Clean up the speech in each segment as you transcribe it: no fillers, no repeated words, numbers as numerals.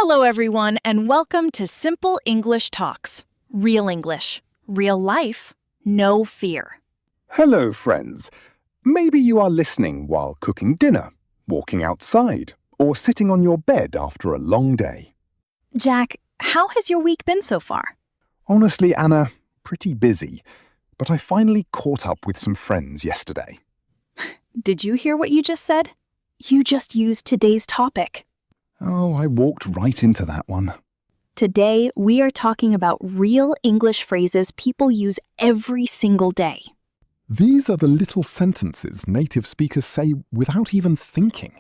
Hello, everyone, and welcome to Simple English Talks. Real English, real life, no fear. Hello, friends. Maybe you are listening while cooking dinner, walking outside, or sitting on your bed after a long day. Jack, how has your week been so far? Honestly, Anna, pretty busy, but I finally caught up with some friends yesterday. Did you hear what you just said? You just used today's topic. Oh, I walked right into that one. Today, we are talking about real English phrases people use every single day. These are the little sentences native speakers say without even thinking.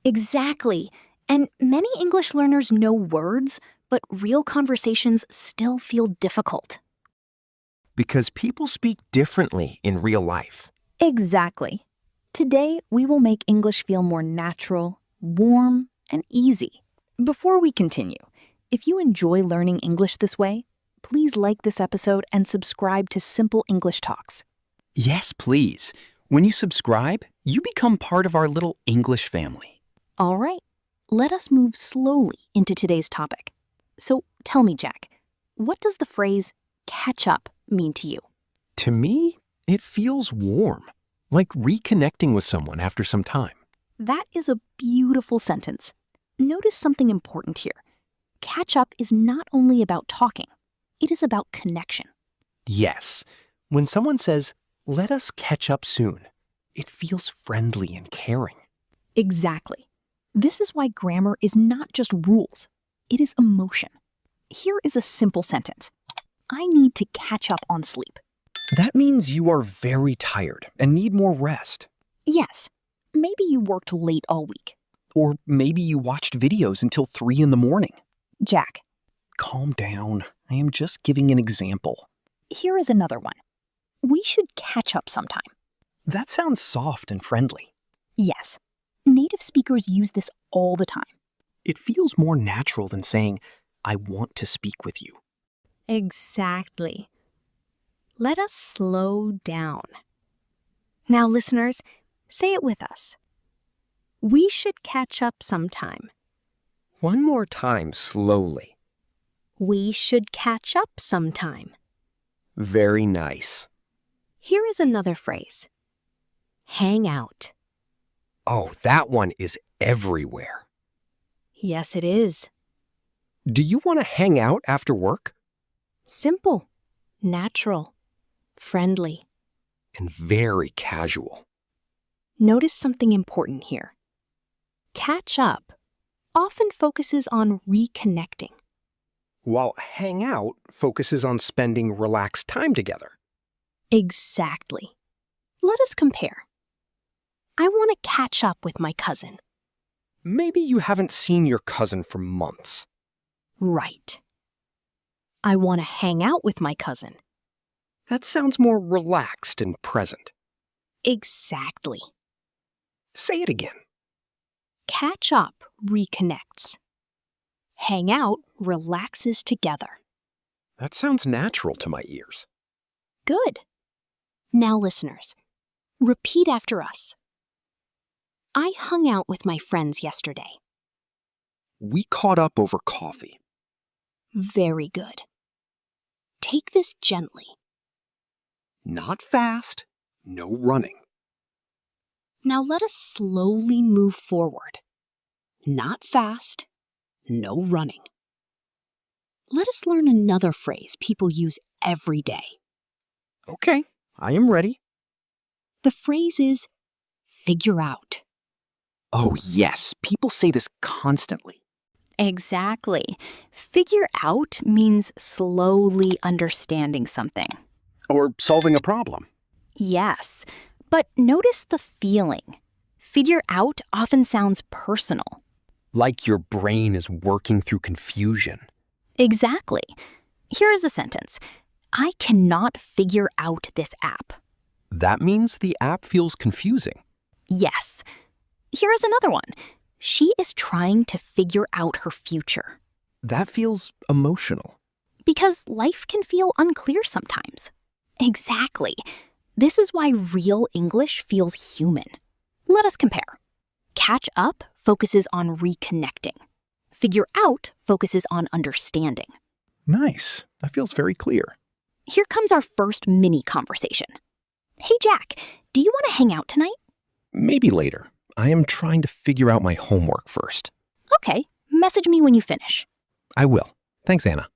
Exactly. And many English learners know words, but real conversations still feel difficult. Because people speak differently in real life. Exactly. Today, we will make English feel more natural, warm, and easy. Before we continue, if you enjoy learning English this way, please like this episode and subscribe to Simple English Talks. Yes, please. When you subscribe, you become part of our little English family. All right, let us move slowly into today's topic. So tell me, Jack, what does the phrase catch up mean to you? To me, it feels warm, like reconnecting with someone after some time. That is a beautiful sentence. Notice something important here. Catch up is not only about talking, it is about connection. Yes, when someone says, "Let us catch up soon," it feels friendly and caring. Exactly. This is why grammar is not just rules, it is emotion. Here is a simple sentence. I need to catch up on sleep. That means you are very tired and need more rest. Yes, maybe you worked late all week. Or maybe you watched videos until 3 in the morning. Jack, Calm down. I am just giving an example. here is another one. We should catch up sometime. That sounds soft and friendly. Yes, native speakers use this all the time. It feels more natural than saying, "I want to speak with you." Exactly. Let us slow down. Now, listeners, say it with us. We should catch up sometime. One more time, slowly. We should catch up sometime. Very nice. Here is another phrase. Hang out. Oh, that one is everywhere. Yes, it is. Do you want to hang out after work? Simple, natural, friendly. And very casual. Notice something important here. Catch up often focuses on reconnecting. While hang out focuses on spending relaxed time together. Exactly. Let us compare. I want to catch up with my cousin. Maybe you haven't seen your cousin for months. Right. I want to hang out with my cousin. That sounds more relaxed and present. Exactly. Say it again. Catch up reconnects. Hang out relaxes together. That sounds natural to my ears. Good. Now, listeners, repeat after us. I hung out with my friends yesterday. We caught up over coffee. Very good. Take this gently. Not fast, no running. Now let us slowly move forward. Not fast, no running. Let us learn another phrase people use every day. Okay, I am ready. The phrase is figure out. Oh yes, people say this constantly. Exactly. Figure out means slowly understanding something. Or solving a problem. Yes, but notice the feeling. Figure out often sounds personal. Like your brain is working through confusion. Exactly. Here is a sentence. I cannot figure out this app. That means the app feels confusing. Yes. Here is another one. She is trying to figure out her future. That feels emotional. Because life can feel unclear sometimes. Exactly. This is why real English feels human. Let us compare. Catch up focuses on reconnecting. Figure out focuses on understanding. Nice. That feels very clear. Here comes our first mini conversation. Hey, Jack, do you want to hang out tonight? Maybe later. I am trying to figure out my homework first. Okay, message me when you finish. I will. Thanks, Anna.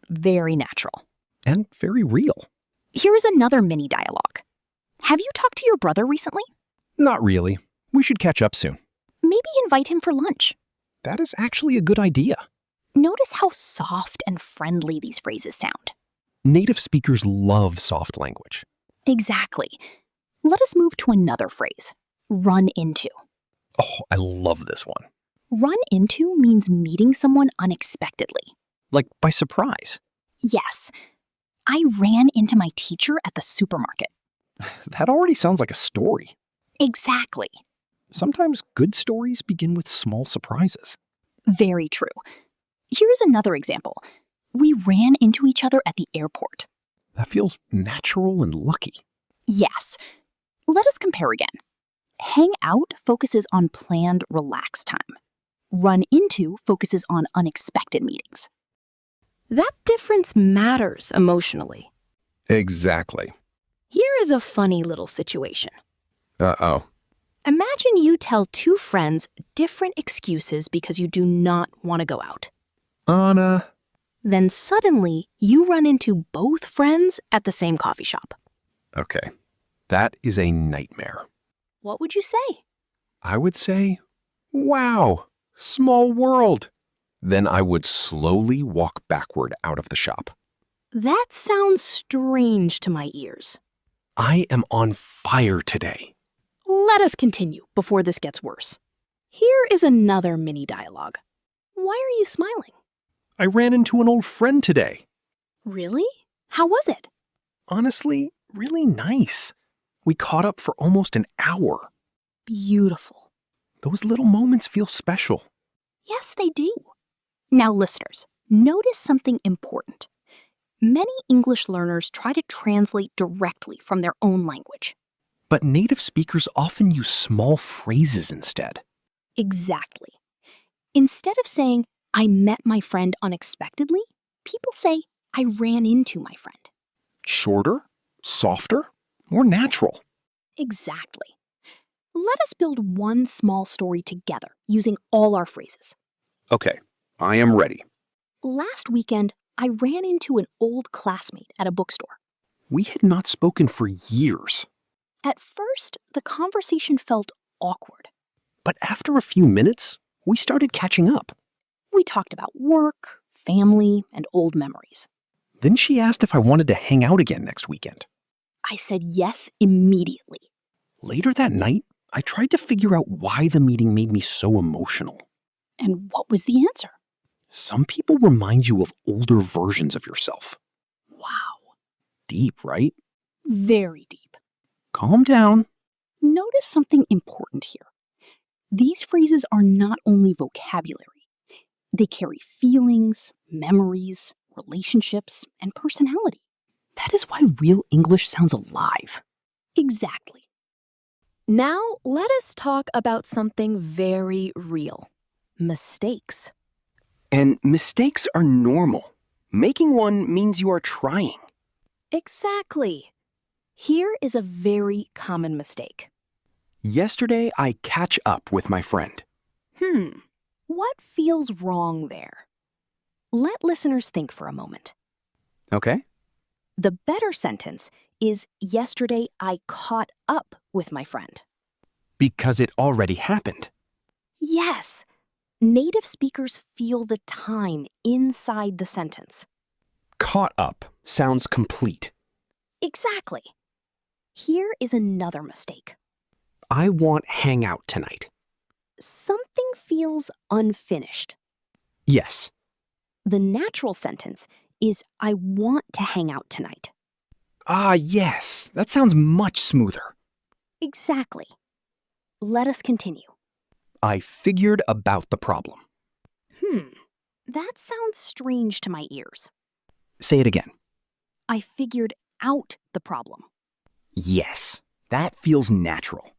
Very natural. And very real. Here is another mini dialogue. Have you talked to your brother recently? Not really. We should catch up soon. Maybe invite him for lunch. That is actually a good idea. Notice how soft and friendly these phrases sound. Native speakers love soft language. Exactly. Let us move to another phrase. Run into. Oh, I love this one. Run into means meeting someone unexpectedly. Like by surprise. Yes. I ran into my teacher at the supermarket. That already sounds like a story. Exactly. Sometimes good stories begin with small surprises. Very true. Here is another example. We ran into each other at the airport. That feels natural and lucky. Yes. Let us compare again. Hang out focuses on planned, relaxed time. Run into focuses on unexpected meetings. That difference matters emotionally. Exactly. Here is a funny little situation. Uh-oh. Imagine you tell two friends different excuses because you do not want to go out. Anna. Then suddenly, you run into both friends at the same coffee shop. Okay. That is a nightmare. What would you say? I would say, wow, small world. Then I would slowly walk backward out of the shop. That sounds strange to my ears. I am on fire today. Let us continue before this gets worse. Here is another mini dialogue. Why are you smiling? I ran into an old friend today. Really? How was it? Honestly, really nice. We caught up for almost an hour. Beautiful. Those little moments feel special. Yes, they do. Now, listeners, notice something important. Many English learners try to translate directly from their own language. But native speakers often use small phrases instead. Exactly. Instead of saying, I met my friend unexpectedly, people say, I ran into my friend. Shorter, softer, more natural. Exactly. Let us build one small story together using all our phrases. Okay, I am ready. Last weekend, I ran into an old classmate at a bookstore. We had not spoken for years. At first, the conversation felt awkward. But after a few minutes, we started catching up. We talked about work, family, and old memories. Then she asked if I wanted to hang out again next weekend. I said yes immediately. Later that night, I tried to figure out why the meeting made me so emotional. And what was the answer? Some people remind you of older versions of yourself. Wow. Deep, right? Very deep. Calm down. Notice something important here. These phrases are not only vocabulary. They carry feelings, memories, relationships, and personality. That is why real English sounds alive. Exactly. Now, let us talk about something very real. Mistakes. And mistakes are normal. Making one means you are trying. Exactly. Here is a very common mistake. Yesterday, I catch up with my friend. What feels wrong there? Let listeners think for a moment. Okay? The better sentence is, yesterday I caught up with my friend. Because it already happened. Yes. Native speakers feel the time inside the sentence. Caught up sounds complete. Exactly. Here is another mistake. I want hang out tonight. Something feels unfinished. Yes. The natural sentence is, I want to hang out tonight. Ah, yes. That sounds much smoother. Exactly. Let us continue. I figured about the problem. That sounds strange to my ears. Say it again. I figured out the problem. Yes. That feels natural.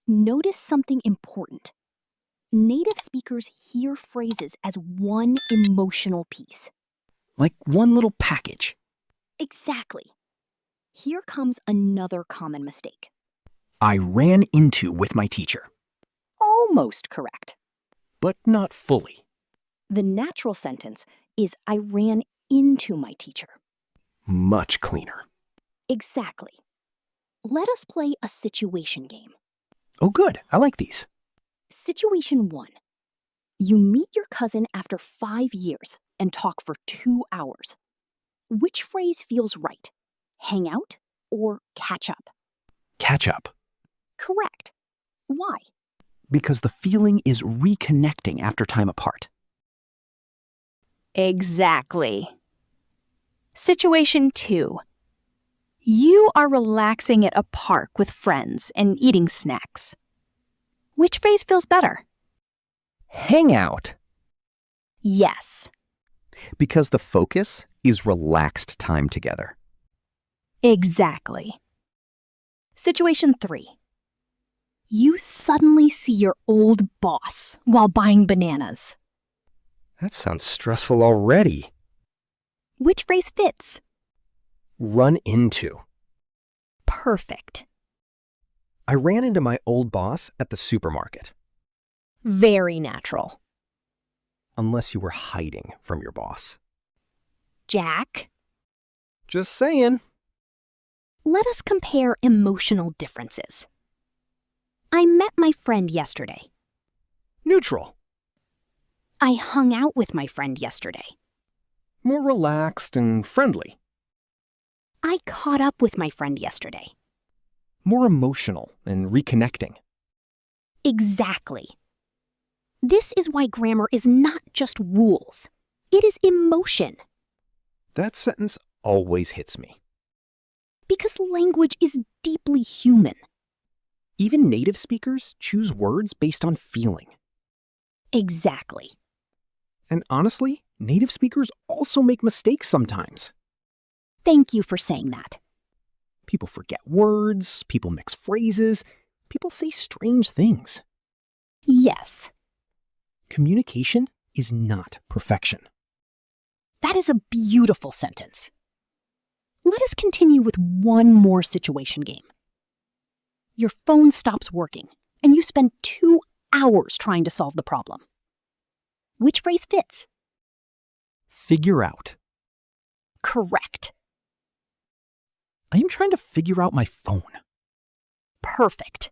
Notice something important. Native speakers hear phrases as one emotional piece. Like one little package. Exactly. Here comes another common mistake. I ran into with my teacher. Almost correct. But not fully. The natural sentence is I ran into my teacher. Much cleaner. Exactly. Let us play a situation game. Oh, good. I like these. Situation 1. You meet your cousin after 5 years and talk for 2 hours. Which phrase feels right? Hang out or catch up? Catch up. Correct. Why? Because the feeling is reconnecting after time apart. Exactly. Situation 2. You are relaxing at a park with friends and eating snacks. Which phrase feels better? Hang out. Yes. Because the focus is relaxed time together. Exactly. Situation 3. You suddenly see your old boss while buying bananas. That sounds stressful already. Which phrase fits? Run into. Perfect. I ran into my old boss at the supermarket. Very natural. Unless you were hiding from your boss. Jack, Just saying. let us compare emotional differences. I met my friend yesterday. Neutral. I hung out with my friend yesterday. More relaxed and friendly. I caught up with my friend yesterday. More emotional and reconnecting. Exactly. This is why grammar is not just rules. It is emotion. That sentence always hits me. Because language is deeply human. Even native speakers choose words based on feeling. Exactly. And honestly, native speakers also make mistakes sometimes. Thank you for saying that. People forget words, people mix phrases, people say strange things. Yes, Communication is not perfection. that is a beautiful sentence. Let us continue with one more situation game. Your phone stops working, and you spend 2 hours trying to solve the problem. Which phrase fits? Figure out. Correct. I am trying to figure out my phone. Perfect.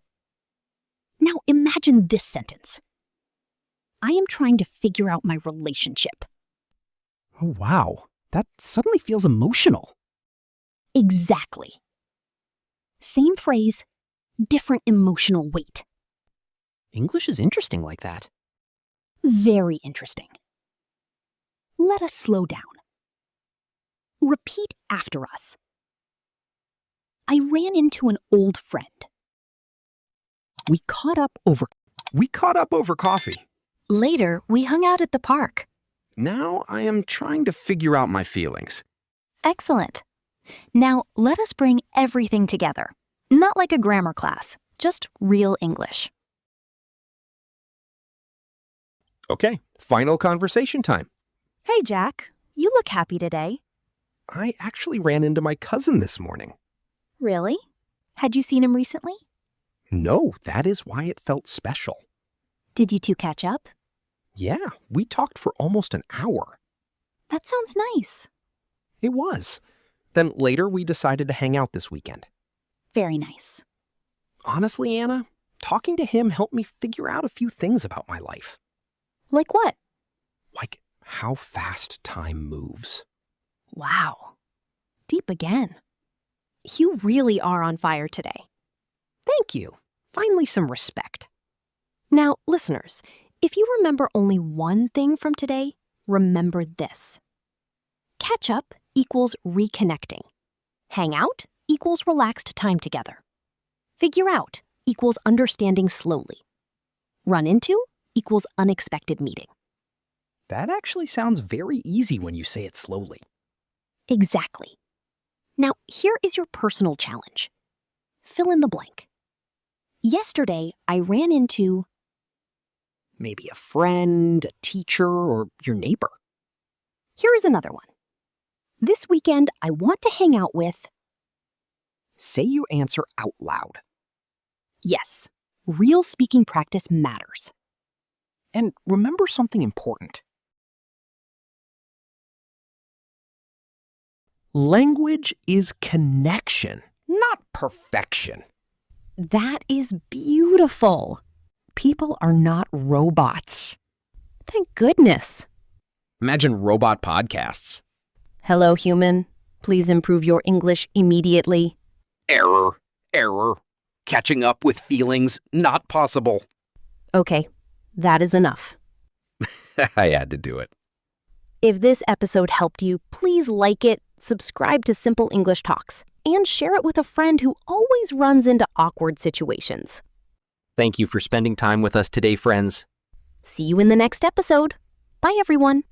Now imagine this sentence. I am trying to figure out my relationship. Oh, wow. That suddenly feels emotional. Exactly. Same phrase, different emotional weight. English is interesting like that. Very interesting. Let us slow down. Repeat after us. I ran into an old friend. We caught up over coffee. Later, we hung out at the park. Now I am trying to figure out my feelings. Excellent. Now, let us bring everything together. Not like a grammar class, just real English. Okay, final conversation time. Hey, Jack. You look happy today. I actually ran into my cousin this morning. Really? Had you seen him recently? No, that is why it felt special. Did you two catch up? Yeah, we talked for almost an hour. That sounds nice. It was. Then later we decided to hang out this weekend. Very nice. Honestly, Anna, talking to him helped me figure out a few things about my life. Like what? Like how fast time moves. Wow. Deep again. You really are on fire today. Thank you. Finally, some respect. Now, listeners, if you remember only one thing from today, remember this. Catch up equals reconnecting. Hang out equals relaxed time together. Figure out equals understanding slowly. Run into equals unexpected meeting. That actually sounds very easy when you say it slowly. Exactly. Now, here is your personal challenge. Fill in the blank. Yesterday, I ran into... Maybe a friend, a teacher, or your neighbor. Here is another one. This weekend, I want to hang out with. Say your answer out loud. Yes, real speaking practice matters. And remember something important. Language is connection, not perfection. That is beautiful. People are not robots. Thank goodness. Imagine robot podcasts. Hello, human. Please improve your English immediately. Error. Catching up with feelings not possible. Okay, that is enough. I had to do it. If this episode helped you, please like it, subscribe to Simple English Talks, and share it with a friend who always runs into awkward situations. Thank you for spending time with us today, friends. See you in the next episode. Bye, everyone.